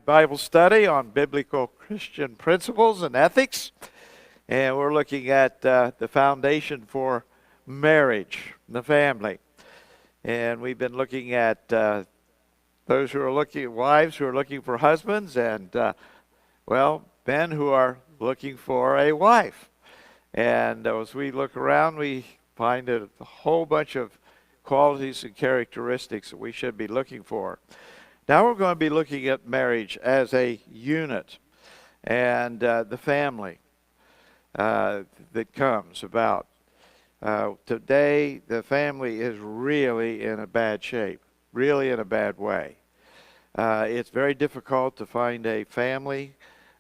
Bible study on biblical Christian principles and ethics. And we're looking at the foundation for marriage, the family. And we've been looking at those who are looking, wives who are looking for husbands, and, men who are looking for a wife. And as we look around, we find a whole bunch of qualities and characteristics that we should be looking for. Now we're going to be looking at marriage as a unit and the family that comes about. Today, the family is really in a bad shape, really in a bad way. It's very difficult to find a family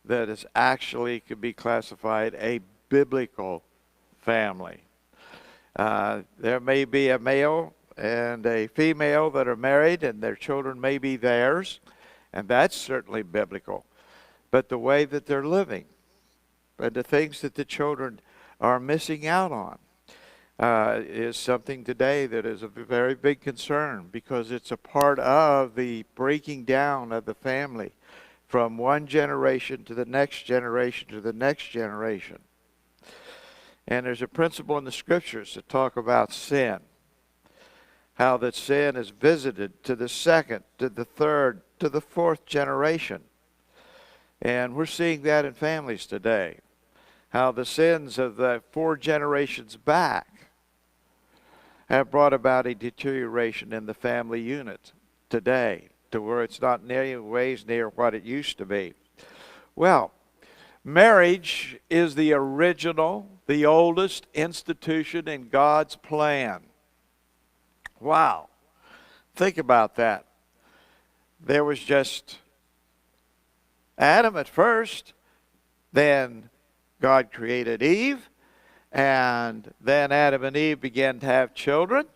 that is actually could be classified a biblical family. There may be a male and a female that are married, and their children may be theirs, and that's certainly biblical. But the way that they're living, and the things that the children are missing out on, is something today that is a very big concern, because it's a part of the breaking down of the family from one generation to the next generation to the next generation. And there's a principle in the scriptures that talk about sin. How that sin is visited to the second, to the third, to the fourth generation. And we're seeing that in families today. How the sins of the 4 generations back have brought about a deterioration in the family unit today, to where it's not near ways near what it used to be. Well, marriage is the original, the oldest institution in God's plan. Wow. Think about that. There was just Adam at first, then God created Eve, and then Adam and Eve began to have children,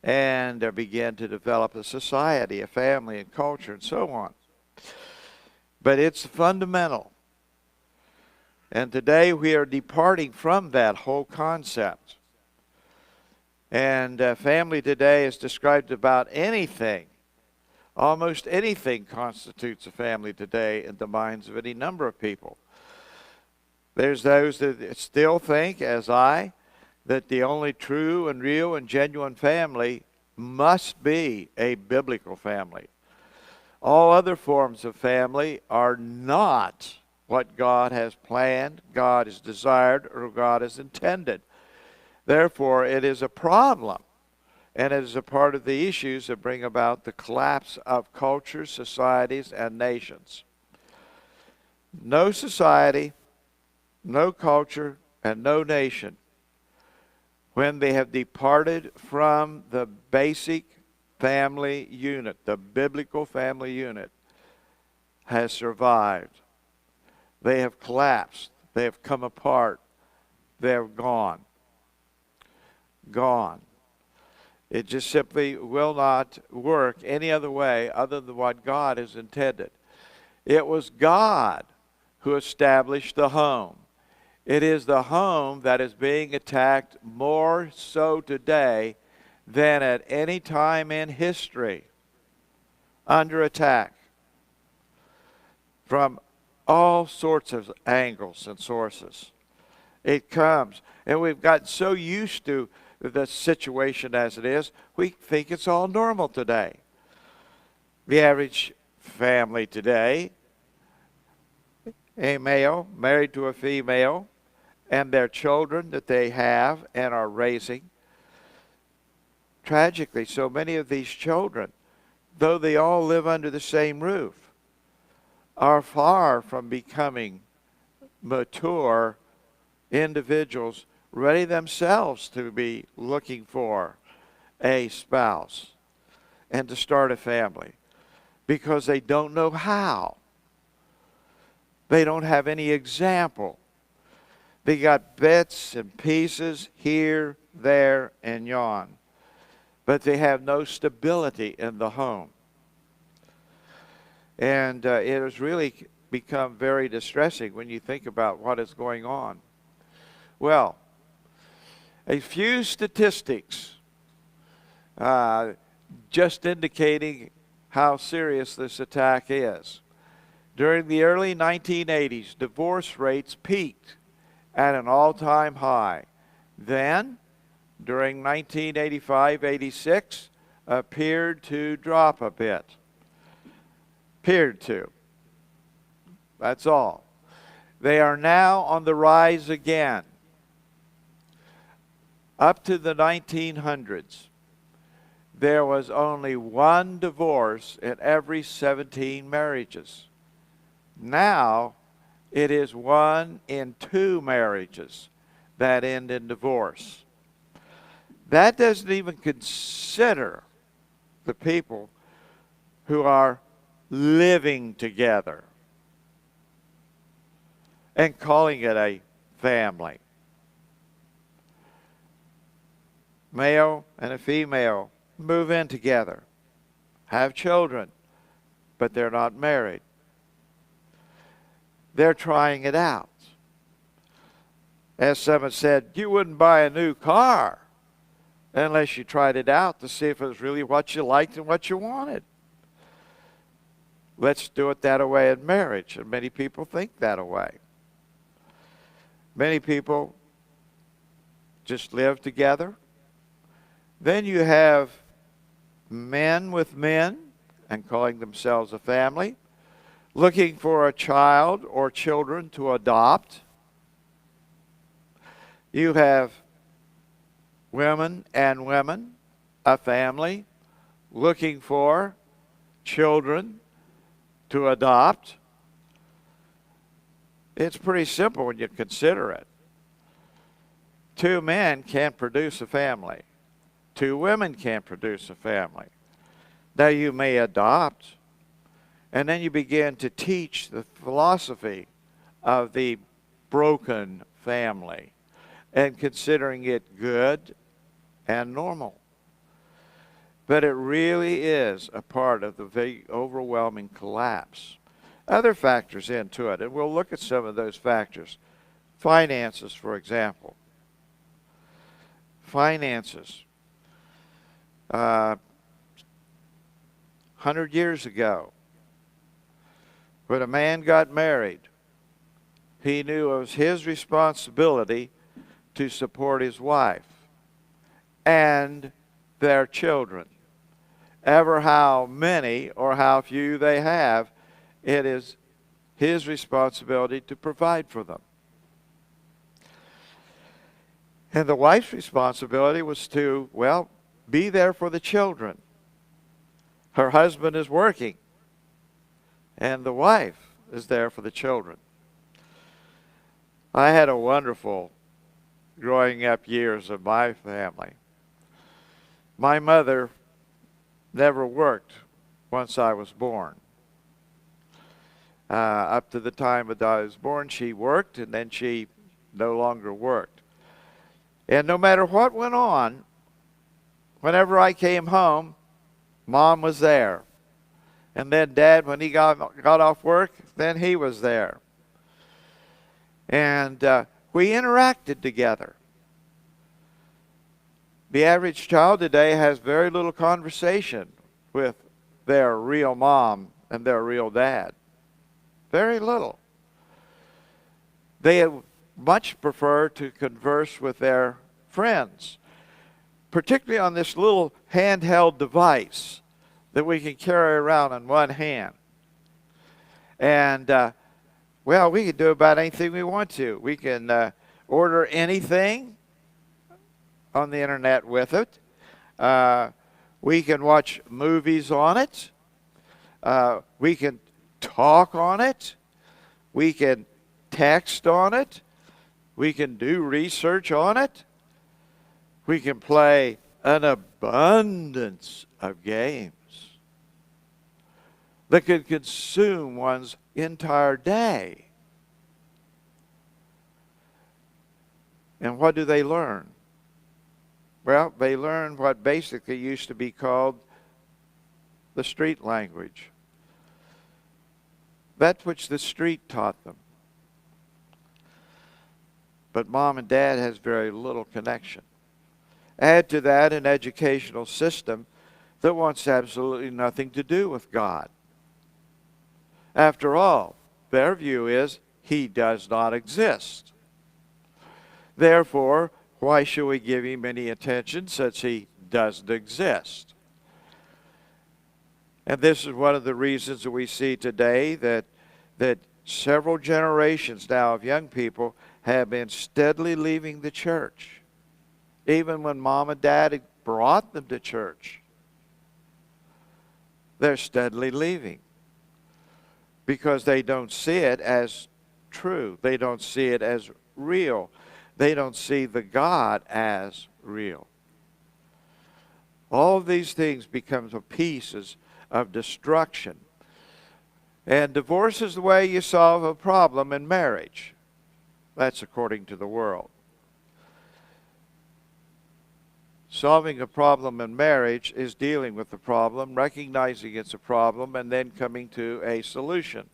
and they began to develop a society, a family, and culture, and so on. But it's fundamental. And today we are departing from that whole concept. And family today is described about anything. Almost anything constitutes a family today in the minds of any number of people. There's those that still think, as I, that the only true and real and genuine family must be a biblical family. All other forms of family are not what God has planned, God has desired, or God has intended. Therefore, it is a problem, and it is a part of the issues that bring about the collapse of cultures, societies, and nations. No society, no culture, and no nation, when they have departed from the basic family unit, the biblical family unit, has survived. They have collapsed. They have come apart. They have gone. Gone. It just simply will not work any other way other than what God has intended. It was God who established the home. It is the home that is being attacked more so today than at any time in history. Under attack from all sorts of angles and sources. It comes, and we've gotten so used to the situation as it is, we think it's all normal today. The average family today, a male married to a female, and their children that they have and are raising. Tragically, so many of these children, though they all live under the same roof, are far from becoming mature individuals ready themselves to be looking for a spouse and to start a family, because they don't know how. They don't have any example. They got bits and pieces here, there, and yon, but they have no stability in the home. And it has really become very distressing when you think about what is going on. Well, a few statistics just indicating how serious this attack is. During the early 1980s, divorce rates peaked at an all-time high. Then, during 1985-86, appeared to drop a bit. Appeared to. That's all. They are now on the rise again. Up to the 1900s, there was only one divorce in every 17 marriages. Now, it is 1 in 2 marriages that end in divorce. That doesn't even consider the people who are living together and calling it a family. Male and a female move in together, have children, but they're not married. They're trying it out. As someone said, you wouldn't buy a new car unless you tried it out to see if it was really what you liked and what you wanted. Let's do it that way in marriage, and many people think that way. Many people just live together. Then you have men with men and calling themselves a family, looking for a child or children to adopt. You have women and women, a family, looking for children to adopt. It's pretty simple when you consider it. 2 men can't produce a family. 2 women can't produce a family. Now you may adopt, and then you begin to teach the philosophy of the broken family and considering it good and normal. But it really is a part of the very overwhelming collapse. Other factors into it, and we'll look at some of those factors. Finances, for example. Finances. 100 years ago, when a man got married, he knew it was his responsibility to support his wife and their children. Ever how many or how few they have, it is his responsibility to provide for them. And the wife's responsibility was to, well, be there for the children. Her husband is working, and the wife is there for the children. I had a wonderful growing up years of my family. My mother never worked once I was born. Up to the time that I was born, she worked, and then she no longer worked. And no matter what went on, whenever I came home, Mom was there. And then Dad, when he got off work, then he was there. And we interacted together. The average child today has very little conversation with their real mom and their real dad. Very little. They much prefer to converse with their friends, particularly on this little handheld device that we can carry around in one hand. And, well, we can do about anything we want to. We can order anything on the internet with it. We can watch movies on it. We can talk on it. We can text on it. We can do research on it. We can play an abundance of games that could consume one's entire day. And what do they learn? Well, they learn what basically used to be called the street language. That which the street taught them. But Mom and Dad has very little connection. Add to that an educational system that wants absolutely nothing to do with God. After all, their view is he does not exist. Therefore, why should we give him any attention since he doesn't exist? And this is one of the reasons that we see today that several generations now of young people have been steadily leaving the church, even when mom and dad had brought them to church. They're steadily leaving because they don't see it as true. They don't see it as real. They don't see the God as real. All of these things become pieces of destruction. And divorce is the way you solve a problem in marriage. That's according to the world. Solving a problem in marriage is dealing with the problem, recognizing it's a problem, and then coming to a solution.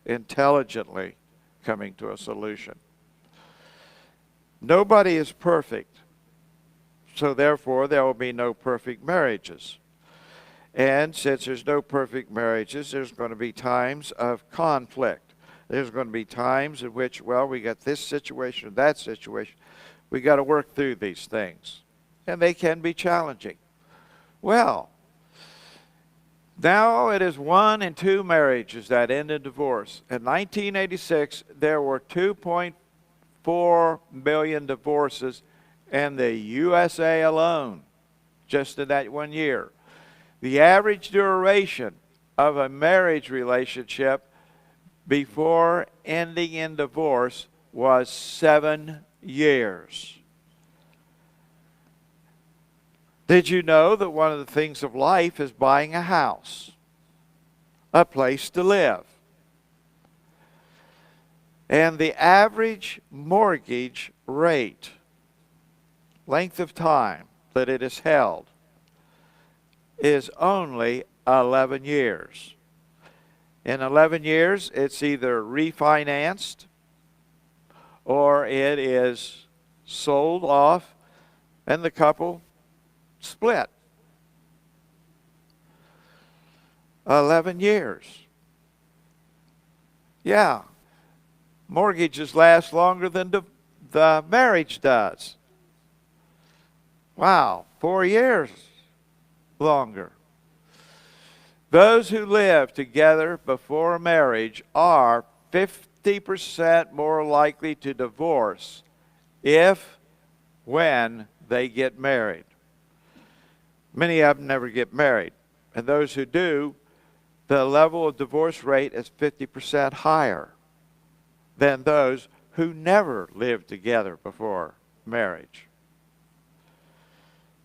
Intelligently coming to a solution. Nobody is perfect, so therefore there will be no perfect marriages. And since there's no perfect marriages, there's going to be times of conflict. There's going to be times in which, well, we got this situation or that situation. We got to work through these things. And they can be challenging. Well, now it is 1 in 2 marriages that end in divorce. In 1986, there were 2.4 million divorces in the USA alone, just in that 1 year. The average duration of a marriage relationship before ending in divorce was 7 years. Did you know that one of the things of life is buying a house, a place to live? And the average mortgage rate, length of time that it is held, is only 11 years. In 11 years, it's either refinanced or it is sold off and the couple split. 11 years. Yeah. Mortgages last longer than the marriage does. Wow. 4 years longer. Those who live together before marriage are 50% more likely to divorce when they get married. Many of them never get married. And those who do, the level of divorce rate is 50% higher than those who never lived together before marriage.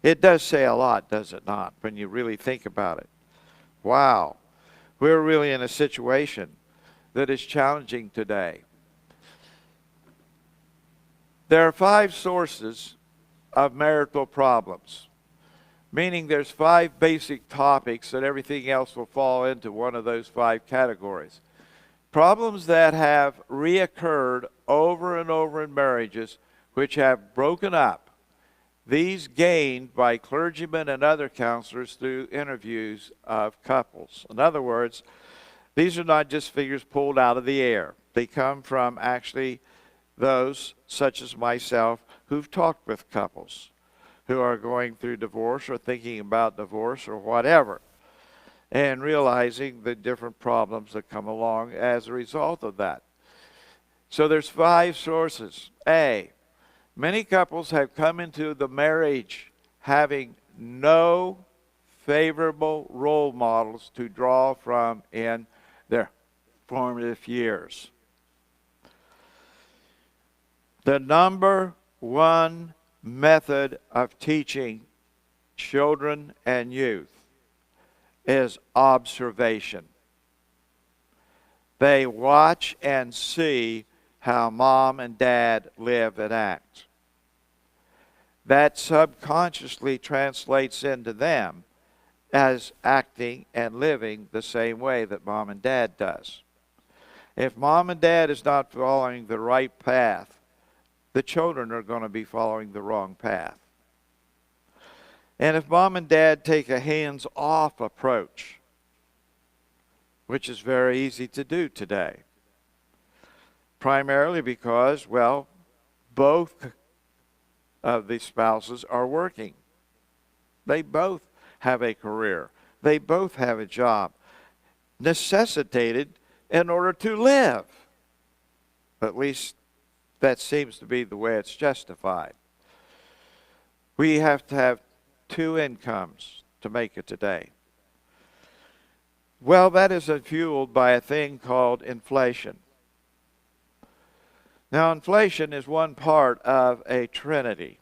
It does say a lot, does it not, when you really think about it? Wow. We're really in a situation that is challenging today. There are 5 sources of marital problems, meaning there's 5 basic topics that everything else will fall into one of those 5 categories. Problems that have reoccurred over and over in marriages which have broken up. These gained by clergymen and other counselors through interviews of couples. In other words, these are not just figures pulled out of the air. They come from actually those, such as myself, who've talked with couples who are going through divorce or thinking about divorce or whatever, and realizing the different problems that come along as a result of that. So there's 5 sources. A, many couples have come into the marriage having no favorable role models to draw from in their formative years. The number one method of teaching children and youth is observation. They watch and see how mom and dad live and act. That subconsciously translates into them as acting and living the same way that mom and dad does. If mom and dad is not following the right path, the children are going to be following the wrong path. And if mom and dad take a hands-off approach, which is very easy to do today. Primarily because, well, both of the spouses are working. They both have a career. They both have a job necessitated in order to live. At least that seems to be the way it's justified. We have to have two incomes to make it today. Well, that is fueled by a thing called inflation. Now, inflation is one part of a trinity.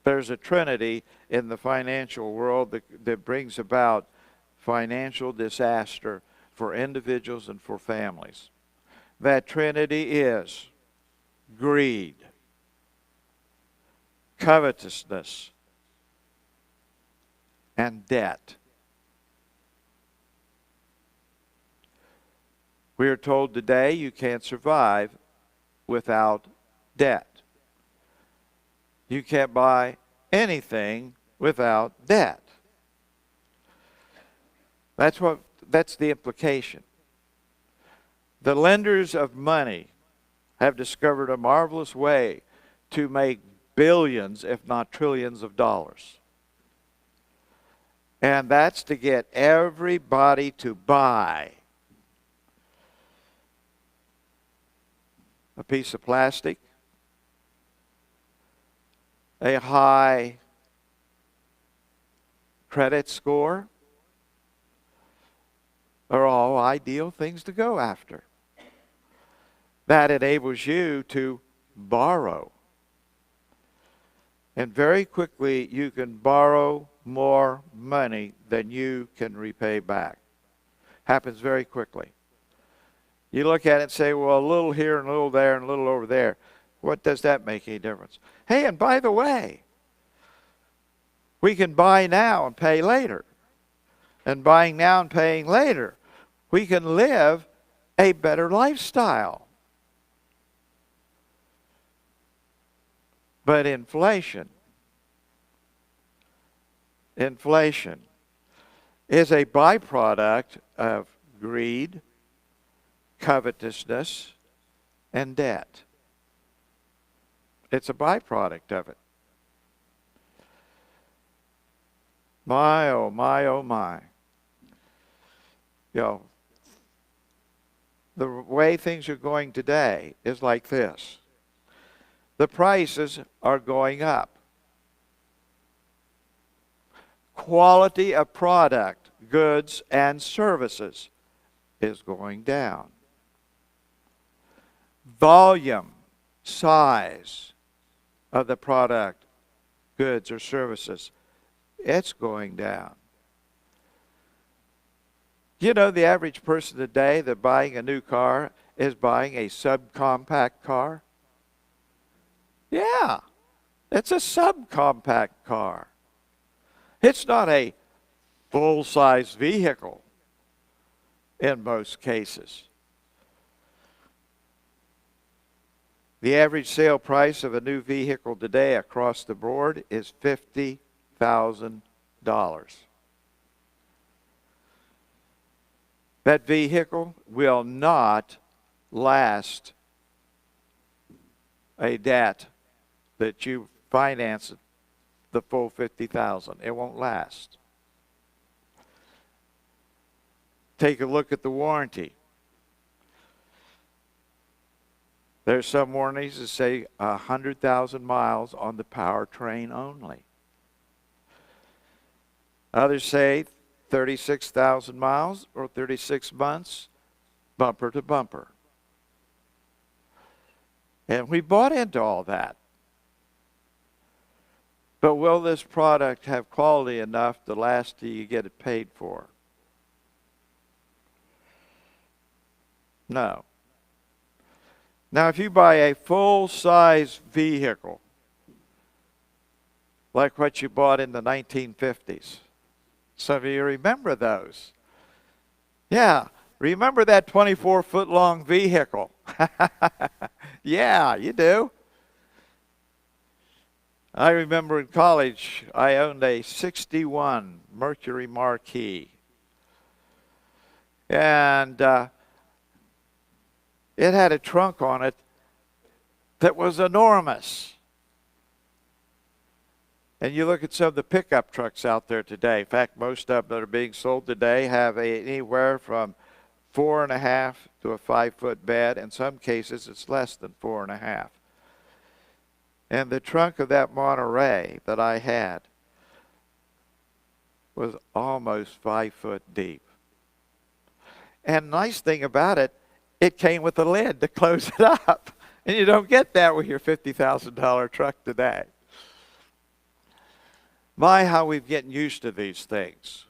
There's a trinity in the financial world that brings about financial disaster for individuals and for families. That trinity is greed, covetousness, and debt. We are told today you can't survive without debt. You can't buy anything without debt. That's the implication. The lenders of money have discovered a marvelous way to make billions, if not trillions of dollars. And that's to get everybody to buy a piece of plastic, a high credit score, are all ideal things to go after. That enables you to borrow. And very quickly you can borrow more money than you can repay back. Happens very quickly. You look at it and say, well, a little here and a little there and a little over there. What does that make any difference? Hey, and by the way, we can buy now and pay later. And buying now and paying later, we can live a better lifestyle. But inflation is a byproduct of greed, covetousness, and debt. It's a byproduct of it. My, oh my, oh my. You know, the way things are going today is like this. The prices are going up. Quality of product, goods, and services is going down. Volume, size of the product, goods, or services, it's going down. You know, the average person today that buying a new car is buying a subcompact car. Yeah, it's a subcompact car. It's not a full-size vehicle in most cases. The average sale price of a new vehicle today across the board is $50,000. That vehicle will not last a debt that you finance the full $50,000. It won't last. Take a look at the warranty. There's some warranties that say 100,000 miles on the powertrain only. Others say 36,000 miles or 36 months, bumper to bumper. And we bought into all that. But will this product have quality enough to last till you get it paid for? No. Now, if you buy a full-size vehicle, like what you bought in the 1950s, some of you remember those. Yeah, remember that 24-foot-long vehicle? Yeah, you do. I remember in college, I owned a 61 Mercury Marquis. And it had a trunk on it that was enormous. And you look at some of the pickup trucks out there today. In fact, most of them that are being sold today have anywhere from 4.5 to a 5-foot bed. In some cases, it's less than 4.5. And the trunk of that Monterey that I had was almost 5 foot deep. And nice thing about it, it came with a lid to close it up. And you don't get that with your $50,000 truck today. My, how we've gotten used to these things.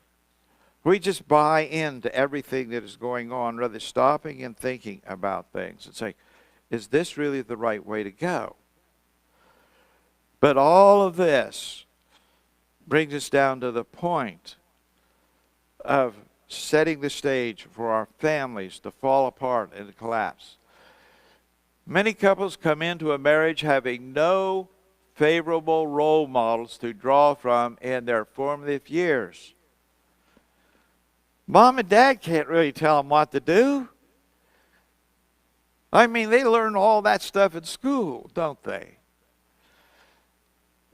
We just buy into everything that is going on rather than stopping and thinking about things and say, is this really the right way to go? But all of this brings us down to the point of setting the stage for our families to fall apart and to collapse. Many couples come into a marriage having no favorable role models to draw from in their formative years. Mom and dad can't really tell them what to do. I mean, they learn all that stuff in school, don't they?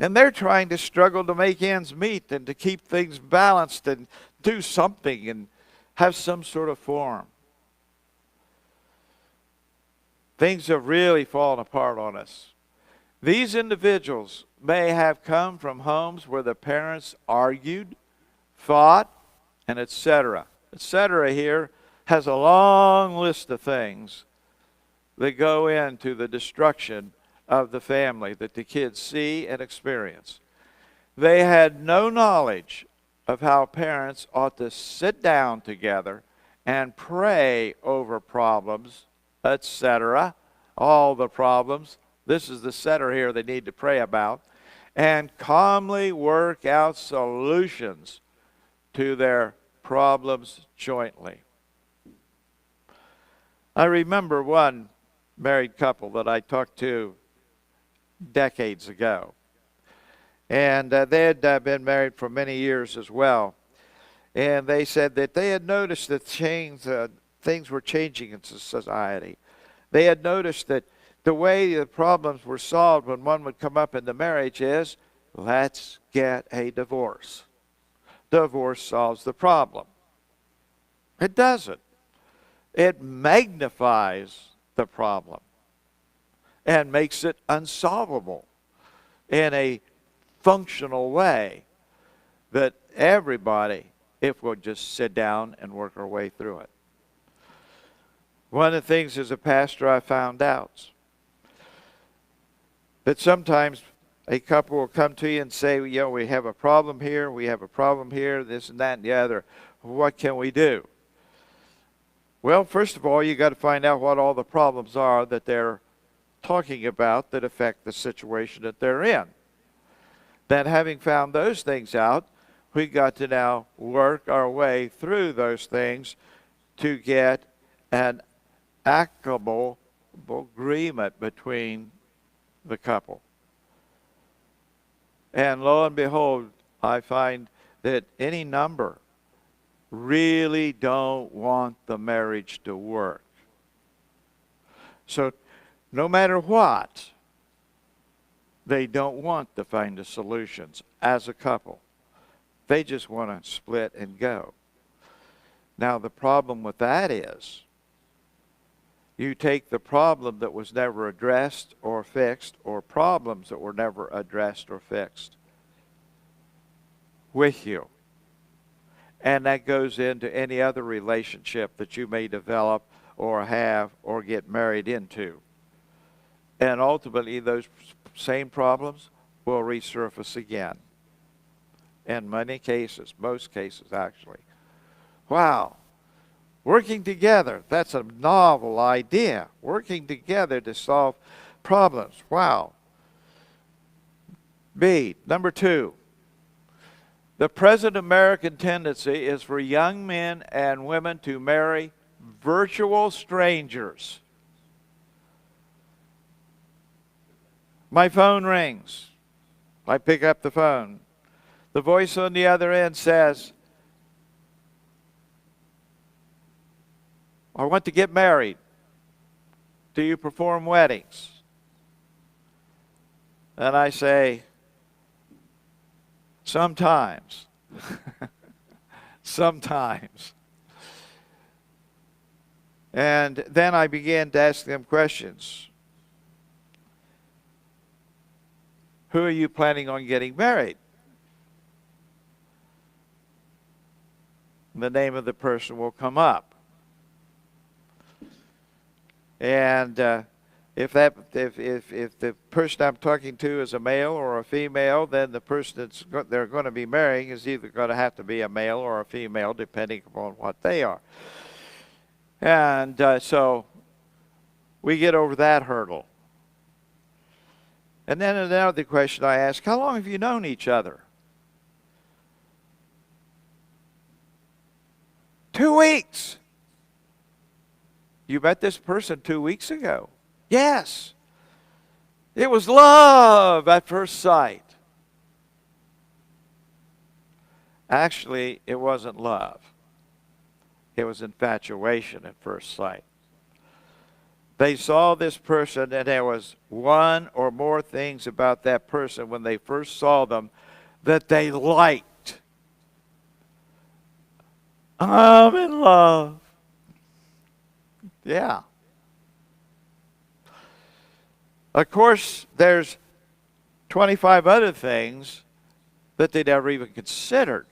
And they're trying to struggle to make ends meet and to keep things balanced and do something and have some sort of form. Things have really fallen apart on us. These individuals may have come from homes where the parents argued, fought, and etc. Etc. here has a long list of things that go into the destruction of the family that the kids see and experience. They had no knowledge of how parents ought to sit down together and pray over problems, etc. All the problems. This is the center here they need to pray about. And calmly work out solutions to their problems jointly. I remember one married couple that I talked to decades ago. And they had been married for many years as well. And they said that they had noticed that things were changing in society. They had noticed that the way the problems were solved when one would come up in the marriage is, let's get a divorce. Divorce solves the problem. It doesn't. It magnifies the problem and makes it unsolvable in a functional way that everybody, if we'll just sit down and work our way through it. One of the things as a pastor I found out that sometimes a couple will come to you and say, you know, we have a problem here, this and that and the other. What can we do? Well, first of all, you got to find out what all the problems are that they're talking about that affect the situation that they're in. Then having found those things out, we got to now work our way through those things to get an amicable agreement between the couple. And lo and behold, I find that any number really don't want the marriage to work. So no matter what, they don't want to find the solutions as a couple. They just want to split and go. Now the problem with that is, you take the problem that was never addressed or fixed, or problems that were never addressed or fixed, with you. And that goes into any other relationship that you may develop or have or get married into. And ultimately, those same problems will resurface again. In many cases, most cases actually. Wow. Working together, that's a novel idea. Working together to solve problems. Wow. B, number 2. The present American tendency is for young men and women to marry virtual strangers. My phone rings. I pick up the phone. The voice on the other end says, I want to get married. Do you perform weddings? And I say, sometimes. Sometimes. And then I began to ask them questions. Who are you planning on getting married? The name of the person will come up. And if the person I'm talking to is a male or a female, then the person they're going to be marrying is either going to have to be a male or a female, depending upon what they are. And so we get over that hurdle. And then another question I ask, how long have you known each other? 2 weeks. You met this person 2 weeks ago. Yes. It was love at first sight. Actually, it wasn't love. It was infatuation at first sight. They saw this person, and there was one or more things about that person when they first saw them that they liked. I'm in love. Yeah. Of course, there's 25 other things that they never even considered,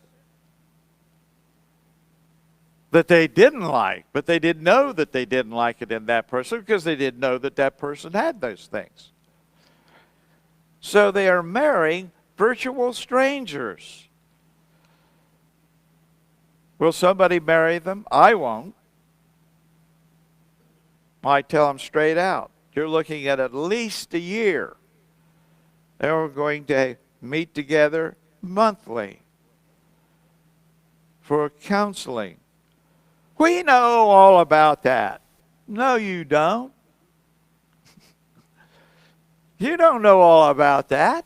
that they didn't like, but they didn't know that they didn't like it in that person because they didn't know that that person had those things. So they are marrying virtual strangers. Will somebody marry them? I won't. I tell them straight out, you're looking at least a year. They're going to meet together monthly for counseling. We know all about that. No, you don't. You don't know all about that.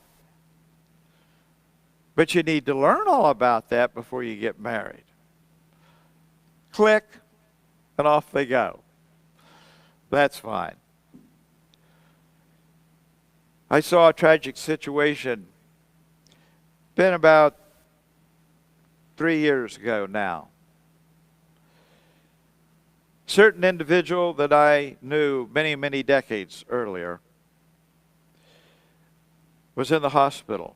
But you need to learn all about that before you get married. Click, and off they go. That's fine. I saw a tragic situation, been about 3 years ago now. Certain individual that I knew many, many decades earlier was in the hospital.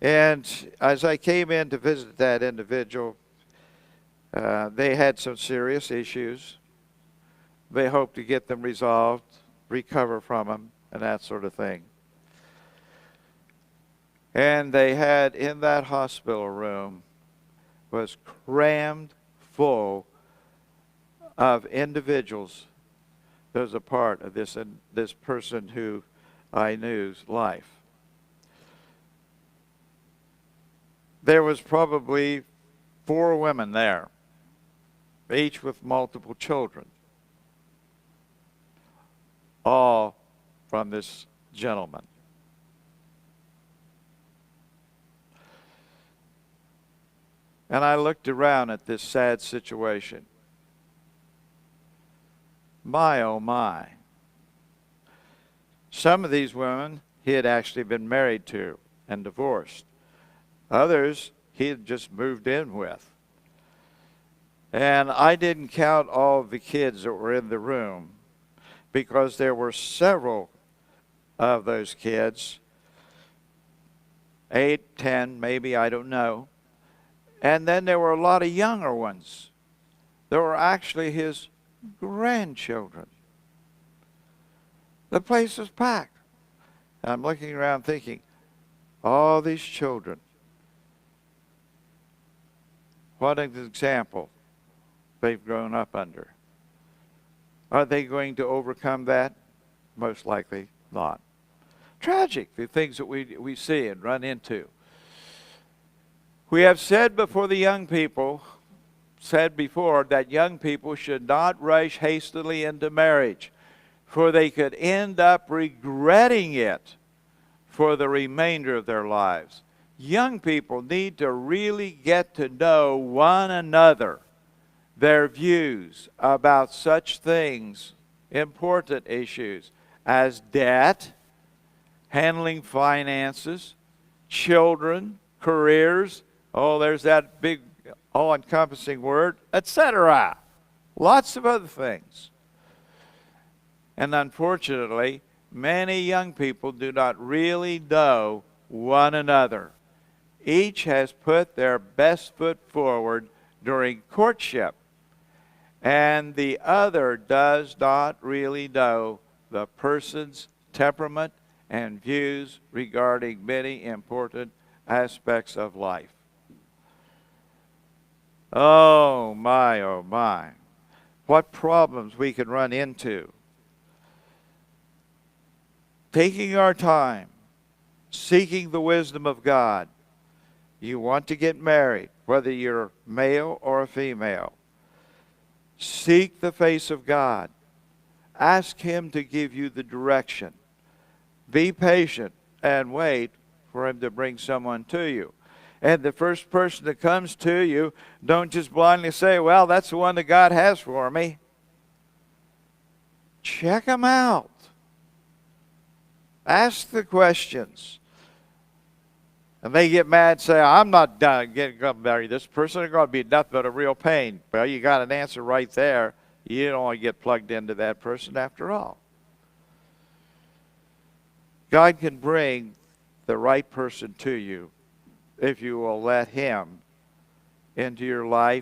And as I came in to visit that individual, they had some serious issues. They hoped to get them resolved, recover from them, and that sort of thing. And they had in that hospital room was crammed full of individuals that was a part of this person who I knew's life. There was probably 4 women there, each with multiple children, all from this gentleman. And I looked around at this sad situation. My, oh my. Some of these women he had actually been married to and divorced. Others he had just moved in with. And I didn't count all of the kids that were in the room because there were several of those kids, 8, 10, maybe, I don't know. And then there were a lot of younger ones. There were actually his grandchildren. The place was packed. And I'm looking around thinking, all these children, what an example they've grown up under. Are they going to overcome that? Most likely not. Tragic, the things that we see and run into. We have said before that young people should not rush hastily into marriage, for they could end up regretting it for the remainder of their lives. young people need to really get to know one another, their views about such things, important issues as debt, handling finances, children, careers. Oh, there's that big all-encompassing word, etc. Lots of other things. And unfortunately, many young people do not really know one another. Each has put their best foot forward during courtship, and the other does not really know the person's temperament and views regarding many important aspects of life. Oh my. What problems we can run into. Taking our time, seeking the wisdom of God. You want to get married, whether you're male or a female. Seek the face of God. Ask Him to give you the direction. Be patient and wait for Him to bring someone to you. And the first person that comes to you, don't just blindly say, well, that's the one that God has for me. Check them out. Ask the questions. And they get mad and say, I'm not going to marry this person. They're going to be nothing but a real pain. Well, you got an answer right there. You don't want to get plugged into that person after all. God can bring the right person to you if you will let Him into your life